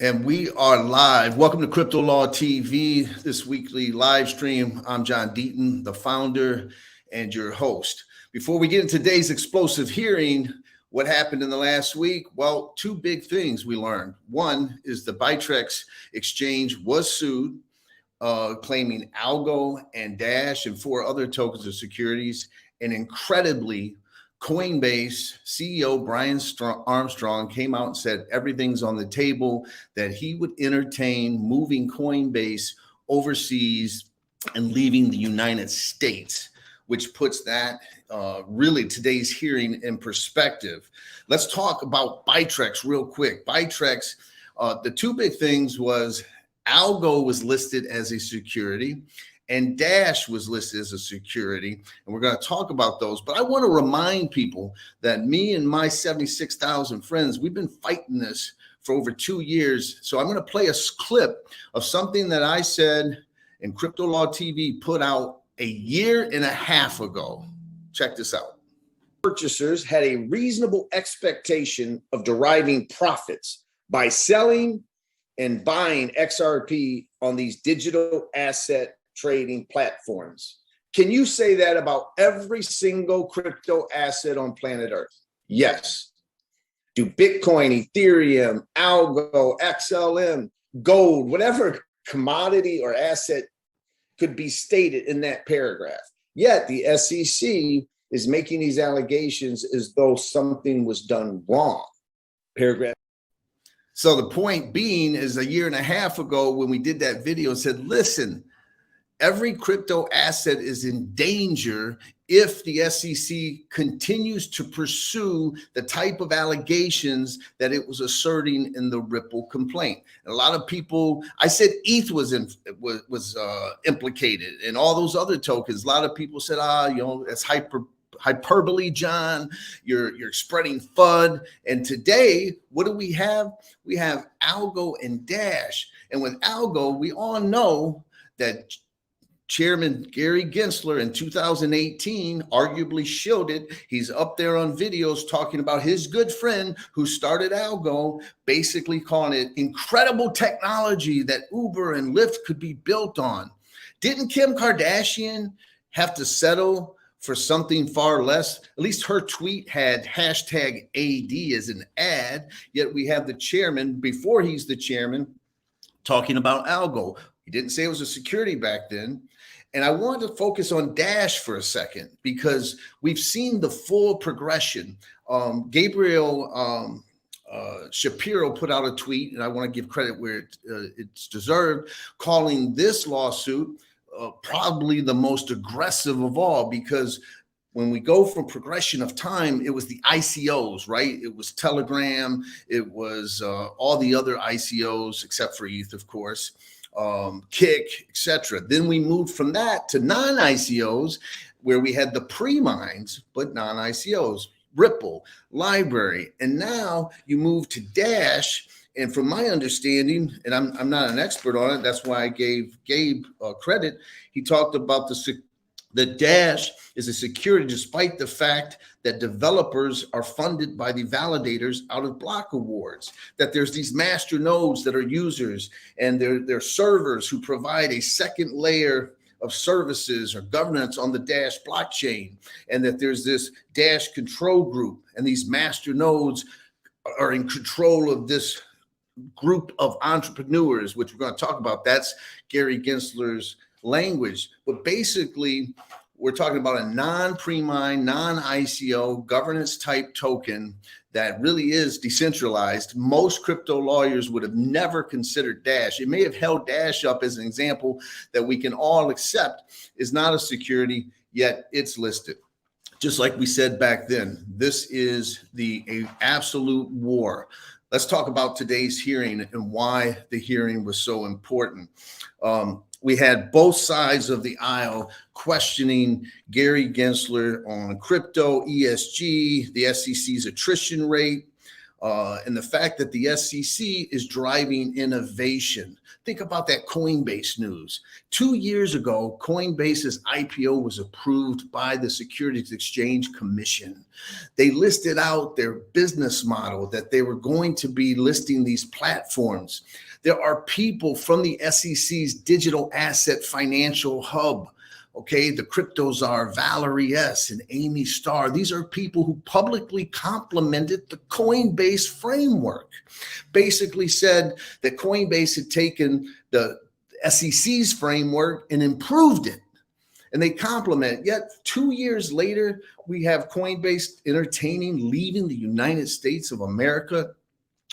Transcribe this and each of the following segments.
And we are live. Welcome to CryptoLaw TV, this weekly live stream. I'm John Deaton, the founder and your host. Before we get into today's explosive hearing, what happened in the last week? Well, two big things we learned. One is the Bittrex exchange was sued, claiming Algo and Dash and 4 other tokens of securities. And incredibly, Coinbase CEO Brian Armstrong came out and said everything's on the table, that he would entertain moving Coinbase overseas and leaving the United States, which puts that really today's hearing in perspective. Let's talk about Bittrex real quick. Bittrex, the two big things was Algo was listed as a security and Dash was listed as a security. And we're going to talk about those. But I want to remind people that me and my 76,000 friends, we've been fighting this for over 2 years. So I'm going to play a clip of something that I said and CryptoLaw TV put out a year and a half ago. Check this out. Purchasers had a reasonable expectation of deriving profits by selling and buying XRP on these digital asset trading platforms. Can you say that about every single crypto asset on planet Earth? Yes. Do Bitcoin, Ethereum, Algo, XLM, gold, whatever commodity or asset could be stated in that paragraph. Yet the SEC is making these allegations as though something was done wrong. Paragraph. So the point being is a year and a half ago when we did that video said, listen, every crypto asset is in danger if the SEC continues to pursue the type of allegations that it was asserting in the Ripple complaint. And a lot of people, I said ETH was implicated and all those other tokens. A lot of people said, that's hyperbole, John. You're spreading FUD. And today, what do we have? We have Algo and Dash. And with Algo, we all know that Chairman Gary Gensler in 2018 arguably shielded. He's up there on videos talking about his good friend who started Algo, basically calling it incredible technology that Uber and Lyft could be built on. Didn't Kim Kardashian have to settle for something far less? At least her tweet had hashtag AD as an ad, yet we have the chairman, before he's the chairman, talking about Algo. He didn't say it was a security back then. And I want to focus on Dash for a second because we've seen the full progression. Gabriel Shapiro put out a tweet, and I want to give credit where it's deserved, calling this lawsuit probably the most aggressive of all, because when we go from progression of time, it was the ICOs, right? It was Telegram, it was all the other ICOs except for ETH, of course. Kick, etc. Then we moved from that to non-ICOs, where we had the pre-mines, but non-ICOs, Ripple, Library, and now you move to Dash. And from my understanding, and I'm not an expert on it, that's why I gave Gabe credit. He talked about the Dash is a security despite the fact that developers are funded by the validators out of block awards, that there's these master nodes that are users and they're servers who provide a second layer of services or governance on the Dash blockchain, and that there's this Dash control group and these master nodes are in control of this group of entrepreneurs, which we're going to talk about. That's Gary Gensler's language. But basically, we're talking about a non-pre-mine, non-ICO governance type token that really is decentralized. Most crypto lawyers would have never considered Dash. It may have held Dash up as an example that we can all accept is not a security, yet it's listed. Just like we said back then, this is a absolute war. Let's talk about today's hearing and why the hearing was so important. We had both sides of the aisle questioning Gary Gensler on crypto, ESG, the SEC's attrition rate. and the fact that the SEC is driving innovation. Think about that Coinbase news. 2 years ago, Coinbase's IPO was approved by the Securities Exchange Commission. They listed out their business model that they were going to be listing these platforms. There are people from the SEC's digital asset financial hub. Okay, the crypto czar, Valerie S. and Amy Starr. These are people who publicly complimented the Coinbase framework. Basically said that Coinbase had taken the SEC's framework and improved it. And they compliment it. Yet 2 years later, we have Coinbase entertaining leaving the United States of America.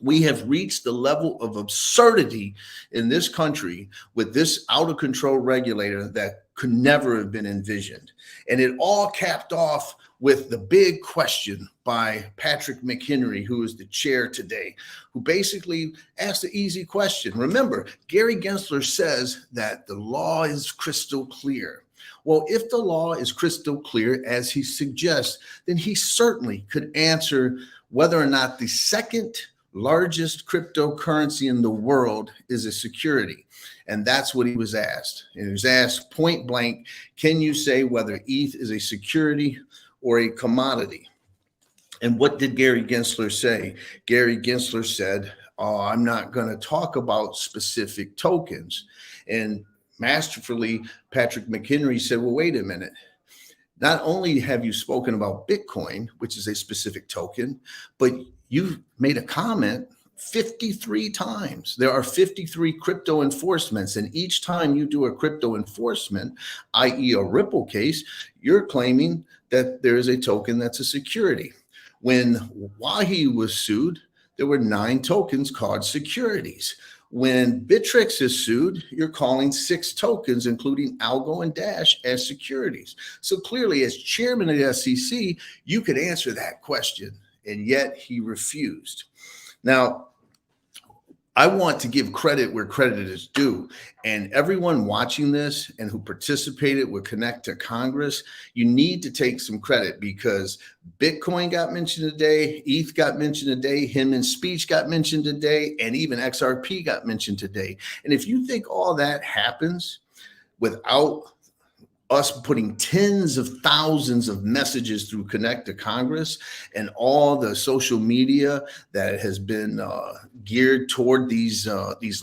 We have reached the level of absurdity in this country with this out of control regulator that could never have been envisioned. And it all capped off with the big question by Patrick McHenry, who is the chair today, who basically asked the easy question. Remember, Gary Gensler says that the law is crystal clear. Well, if the law is crystal clear, as he suggests, then he certainly could answer whether or not the second largest cryptocurrency in the world is a security. And that's what he was asked. And he was asked point blank, can you say whether ETH is a security or a commodity? And what did Gary Gensler say? Gary Gensler said, oh, I'm not going to talk about specific tokens. And masterfully, Patrick McHenry said, well, wait a minute. Not only have you spoken about Bitcoin, which is a specific token, but you've made a comment 53 times. There are 53 crypto enforcements, and each time you do a crypto enforcement, i.e. a Ripple case, you're claiming that there is a token that's a security. When Wahi was sued, there were 9 tokens called securities. When Bittrex is sued, you're calling 6 tokens, including Algo and Dash, as securities. So clearly, as chairman of the SEC, you could answer that question, and yet he refused. Now, I want to give credit where credit is due. And everyone watching this and who participated with Connect to Congress, you need to take some credit, because Bitcoin got mentioned today, ETH got mentioned today, Hinman's speech got mentioned today, and even XRP got mentioned today. And if you think all that happens without us putting tens of thousands of messages through Connect to Congress and all the social media that has been geared toward these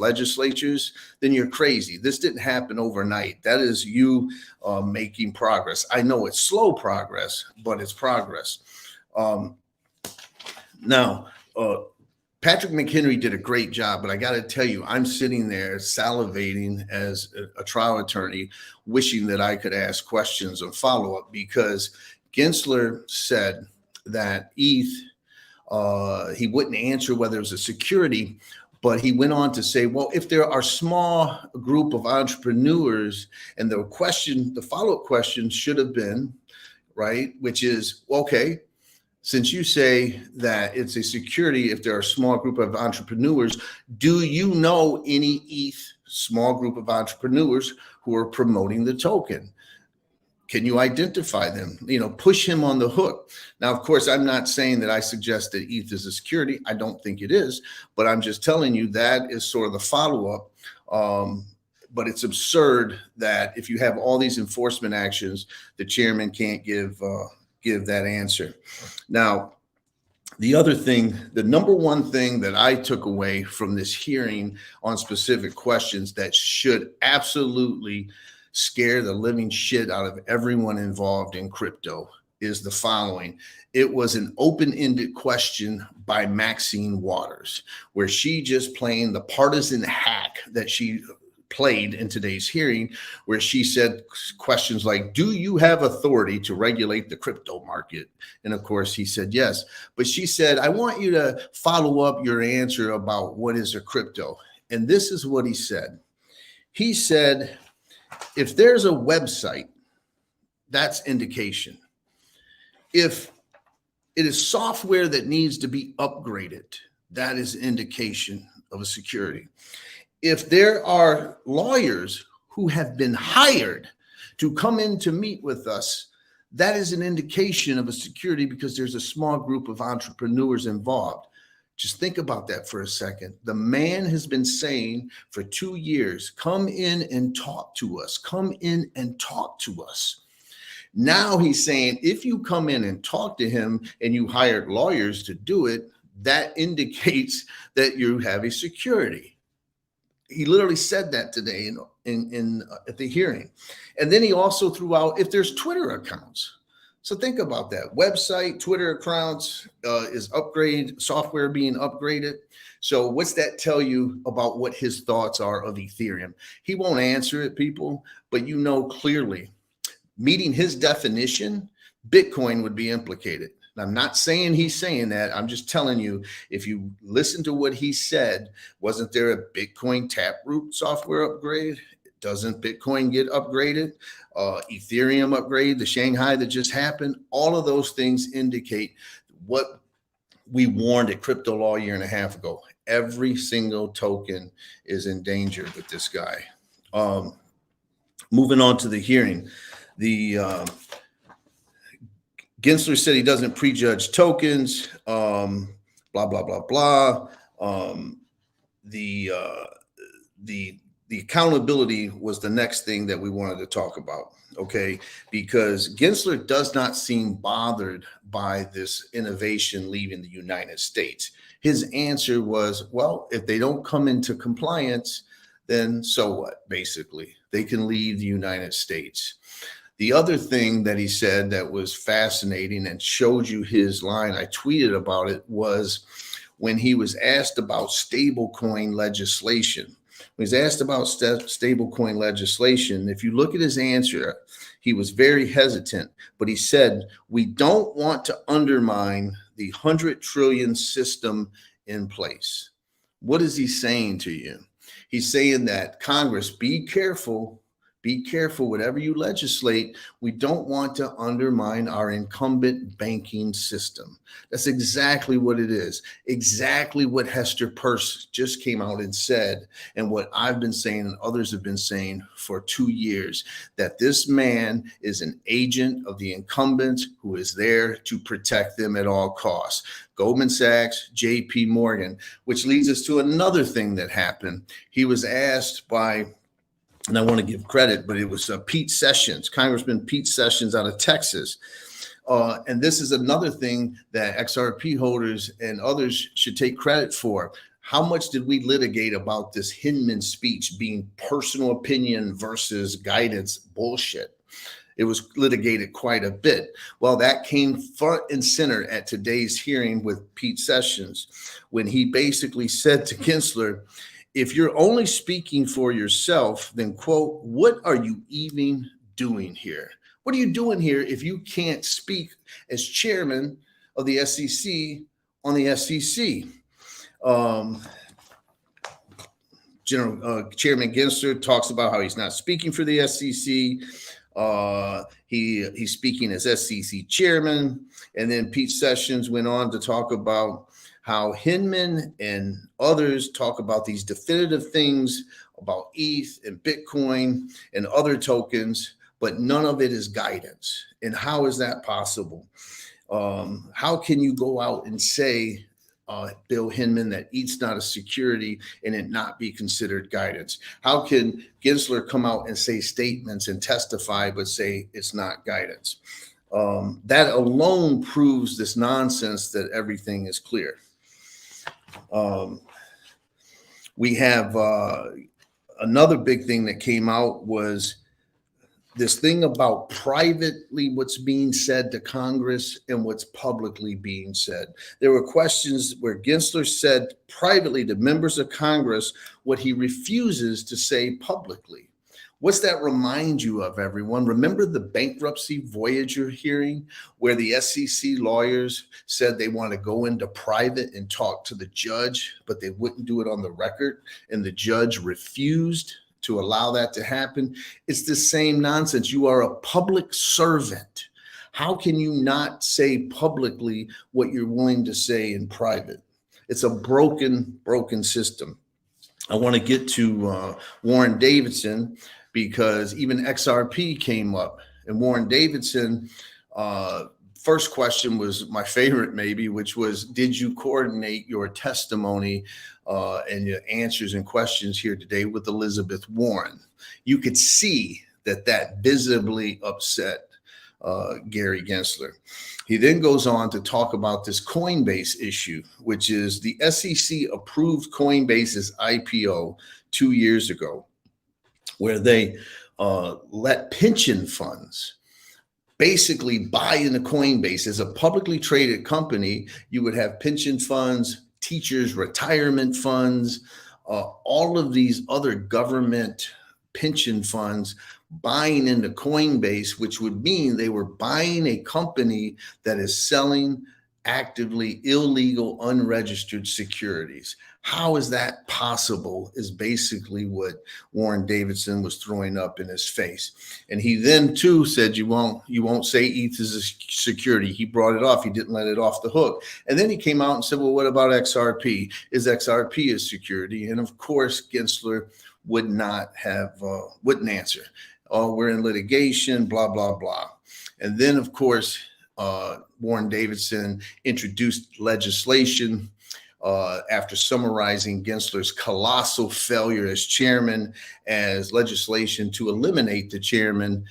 legislatures, then you're crazy. This didn't happen overnight. That is you making progress. I know it's slow progress, but it's progress. Now, Patrick McHenry did a great job, but I got to tell you, I'm sitting there salivating as a trial attorney, wishing that I could ask questions and follow up, because Gensler said that ETH, he wouldn't answer whether it was a security, but he went on to say, well, if there are small group of entrepreneurs, and the follow-up question should have been, right, which is, okay, since you say that it's a security, if there are a small group of entrepreneurs, do you know any ETH small group of entrepreneurs who are promoting the token? Can you identify them? Push him on the hook. Now, of course, I'm not saying that I suggest that ETH is a security. I don't think it is, but I'm just telling you that is sort of the follow-up. But it's absurd that if you have all these enforcement actions, the chairman can't give that answer. Now, the other thing, the number one thing that I took away from this hearing on specific questions that should absolutely scare the living shit out of everyone involved in crypto is the following. It was an open-ended question by Maxine Waters, where she just playing the partisan hack that she played in today's hearing, where she said questions like, do you have authority to regulate the crypto market? And of course he said yes, but she said, I want you to follow up your answer about what is a crypto. And this is what he said. He said, if there's a website, that's indication. If it is software that needs to be upgraded, that is indication of a security. If there are lawyers who have been hired to come in to meet with us, that is an indication of a security, because there's a small group of entrepreneurs involved. Just think about that for a second. The man has been saying for 2 years, come in and talk to us. Come in and talk to us. Now he's saying, if you come in and talk to him and you hired lawyers to do it, that indicates that you have a security. He literally said that today at the hearing. And then he also threw out if there's Twitter accounts. So think about that. Website, Twitter accounts is upgrade, software being upgraded. So what's that tell you about what his thoughts are of Ethereum? He won't answer it, people, but you know clearly, meeting his definition, Bitcoin would be implicated. I'm not saying he's saying that. I'm just telling you, if you listen to what he said, wasn't there a Bitcoin Taproot software upgrade? Doesn't Bitcoin get upgraded? Ethereum upgrade, the Shanghai that just happened, all of those things indicate what we warned at CryptoLaw a year and a half ago. Every single token is in danger with this guy. Moving on to the hearing, the Gensler said he doesn't prejudge tokens, blah, blah, blah, blah. The accountability was the next thing that we wanted to talk about, okay? Because Gensler does not seem bothered by this innovation leaving the United States. His answer was, well, if they don't come into compliance, then so what, basically? They can leave the United States. The other thing that he said that was fascinating and showed you his line, I tweeted about it, was when he was asked about stablecoin legislation. When he was asked about stablecoin legislation, if you look at his answer, he was very hesitant, but he said, we don't want to undermine the 100 trillion system in place. What is he saying to you? He's saying that Congress, be careful, whatever you legislate, we don't want to undermine our incumbent banking system. That's exactly what it is. Exactly what Hester Peirce just came out and said, and what I've been saying and others have been saying for 2 years, that this man is an agent of the incumbents who is there to protect them at all costs. Goldman Sachs, JP Morgan, which leads us to another thing that happened. He was asked by, and I want to give credit, but it was Pete Sessions, Congressman Pete Sessions out of Texas. And this is another thing that XRP holders and others should take credit for. How much did we litigate about this Hinman speech being personal opinion versus guidance bullshit? It was litigated quite a bit. Well, that came front and center at today's hearing with Pete Sessions, when he basically said to Gensler, if you're only speaking for yourself, then quote, what are you even doing here? What are you doing here if you can't speak as chairman of the SEC on the SEC? Chairman Gensler talks about how he's not speaking for the SEC. He's speaking as SEC chairman. And then Pete Sessions went on to talk about how Hinman and others talk about these definitive things about ETH and Bitcoin and other tokens, but none of it is guidance. And how is that possible? How can you go out and say, Bill Hinman, that ETH's not a security and it not be considered guidance? How can Gensler come out and say statements and testify, but say it's not guidance? That alone proves this nonsense that everything is clear. We have another big thing that came out was this thing about privately what's being said to Congress and what's publicly being said. There were questions where Gensler said privately to members of Congress what he refuses to say publicly. What's that remind you of, everyone? Remember the bankruptcy Voyager hearing where the SEC lawyers said they want to go into private and talk to the judge, but they wouldn't do it on the record, and the judge refused to allow that to happen? It's the same nonsense. You are a public servant. How can you not say publicly what you're willing to say in private? It's a broken system. I want to get to Warren Davidson, because even XRP came up, and Warren Davidson first question was my favorite, maybe, which was, did you coordinate your testimony and your answers and questions here today with Elizabeth Warren? You could see that visibly upset Gary Gensler. He then goes on to talk about this Coinbase issue, which is the SEC approved Coinbase's IPO 2 years ago, where they let pension funds basically buy into Coinbase. As a publicly traded company, you would have pension funds, teachers' retirement funds, all of these other government pension funds buying into Coinbase, which would mean they were buying a company that is selling actively illegal, unregistered securities. How is that possible is basically what Warren Davidson was throwing up in his face. And he then too said, you won't say ETH is a security. He brought it off. He didn't let it off the hook. And then he came out and said, well, what about XRP? Is XRP a security? And of course, Gensler wouldn't answer. Oh, we're in litigation, blah, blah, blah. And then, of course, Warren Davidson introduced legislation after summarizing Gensler's colossal failure as chairman as legislation to eliminate the chairman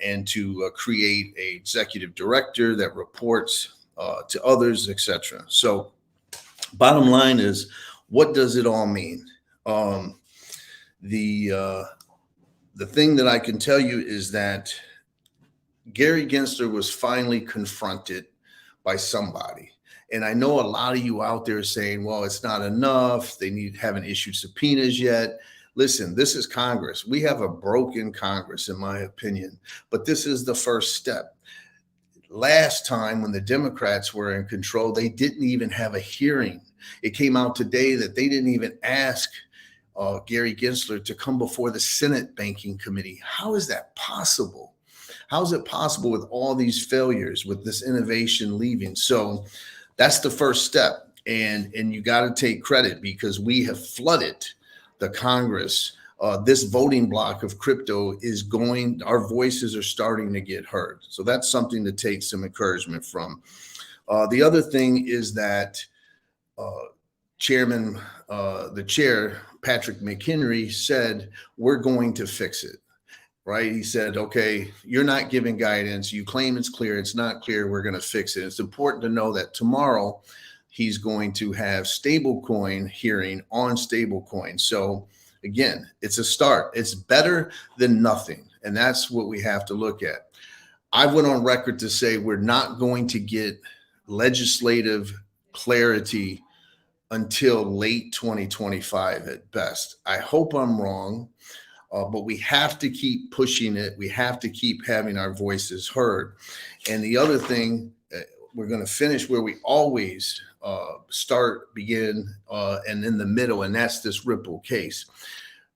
and to create an executive director that reports to others, etc. So bottom line is, what does it all mean? The thing that I can tell you is that Gary Gensler was finally confronted by somebody. And I know a lot of you out there saying, well, it's not enough. They haven't issued subpoenas yet. Listen, this is Congress. We have a broken Congress, in my opinion, but this is the first step. Last time when the Democrats were in control, they didn't even have a hearing. It came out today that they didn't even ask Gary Gensler to come before the Senate Banking Committee. How is that possible? How is it possible with all these failures, with this innovation leaving? So that's the first step. And you got to take credit, because we have flooded the Congress. This voting block of crypto is going, our voices are starting to get heard. So that's something to take some encouragement from. The other thing is that the chair, Patrick McHenry, said, we're going to fix it, right? He said, okay, you're not giving guidance. You claim it's clear. It's not clear. We're going to fix it. It's important to know that tomorrow he's going to have stablecoin hearing on stablecoin. So again, it's a start. It's better than nothing. And that's what we have to look at. I went on record to say we're not going to get legislative clarity until late 2025 at best. I hope I'm wrong, but we have to keep pushing it. We have to keep having our voices heard. And the other thing, we're going to finish where we always begin, and in the middle, and that's this Ripple case.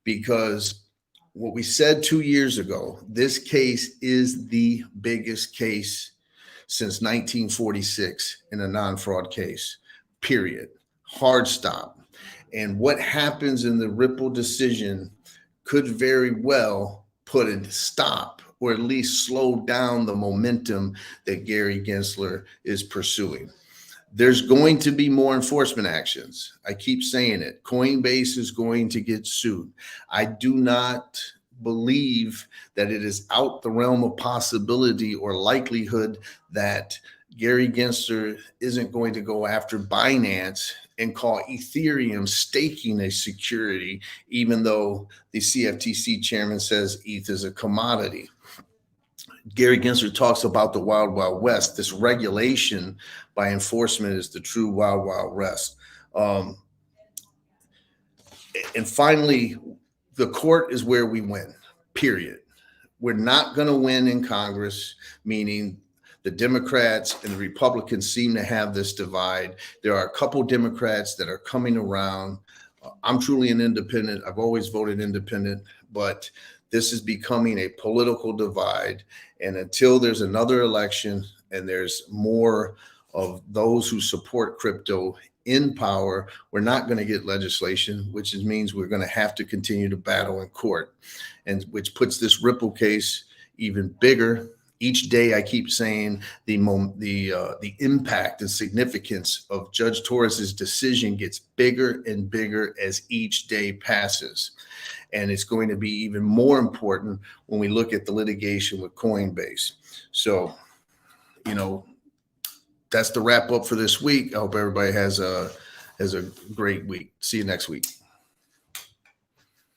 Because what we said 2 years ago, this case is the biggest case since 1946 in a non-fraud case, period. Hard stop. And what happens in the Ripple decision could very well put a stop, or at least slow down the momentum that Gary Gensler is pursuing. There's going to be more enforcement actions. I keep saying it. Coinbase is going to get sued. I do not believe that it is out the realm of possibility or likelihood that Gary Gensler isn't going to go after Binance and call Ethereum staking a security, even though the CFTC chairman says ETH is a commodity. Gary Gensler talks about the Wild Wild West. This regulation by enforcement is the true Wild Wild West. And finally, the court is where we win, period. We're not going to win in Congress, meaning the Democrats and the Republicans seem to have this divide. There are a couple Democrats that are coming around. I'm truly an independent. I've always voted independent, but this is becoming a political divide. And until there's another election and there's more of those who support crypto in power, we're not going to get legislation, which means we're going to have to continue to battle in court, and which puts this Ripple case even bigger Each day, I keep saying the impact and significance of Judge Torres's decision gets bigger and bigger as each day passes. And it's going to be even more important when we look at the litigation with Coinbase. So, that's the wrap up for this week. I hope everybody has a great week. See you next week.